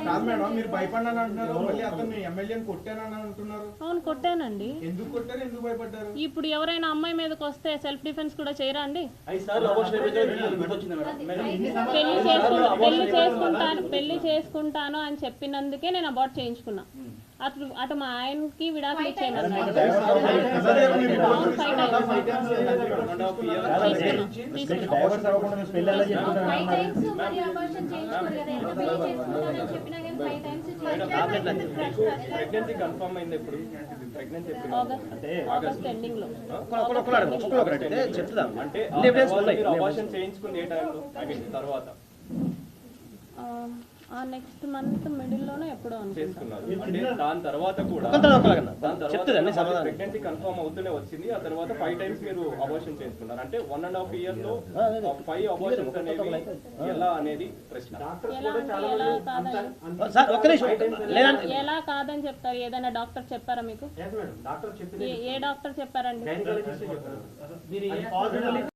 కాదు మేడం, మీరు భయపడ్డాను అంటున్నారు, మళ్ళీ అతను ఎమ్మెల్యేని కొట్టానని అంటున్నారు. అవును కొట్టానండి. ఎందుకు కొట్టారు, ఎందుకు భయపడ్డారు? ఇప్పుడు ఎవరైనా అమ్మాయి మీదకి వస్తే సెల్ఫ్ డిఫెన్స్ కూడా చేయరా అండి? పెళ్లి చేసుకుంటాను అని చెప్పినందుకే నేను అబార్ట్ చేయించుకున్నా. అటు మా ఆయనకి విడాకులు ఇచ్చేయమన్నారు. ఆగస్ట్ ఎండింగ్ లో. నెక్స్ట్ మంత్ మిడిల్ లోనే ఎప్పుడో చేసుకున్నారు. అంటే దాని తర్వాత కూడా ప్రెగ్నెన్సీ కన్ఫర్మ్ అవుతూనే వచ్చింది. ఆ తర్వాత 5 times మీరు అబార్షన్ చేసుకున్నారు. అంటే 1.5 years లో 5 అబార్షన్స్ అనేవి ఎలా అనేది ప్రశ్న. ఎలా కాదని చెప్తారు? ఏదైనా డాక్టర్ చెప్పారా మీకు? ఏ డాక్టర్ చెప్పారండి?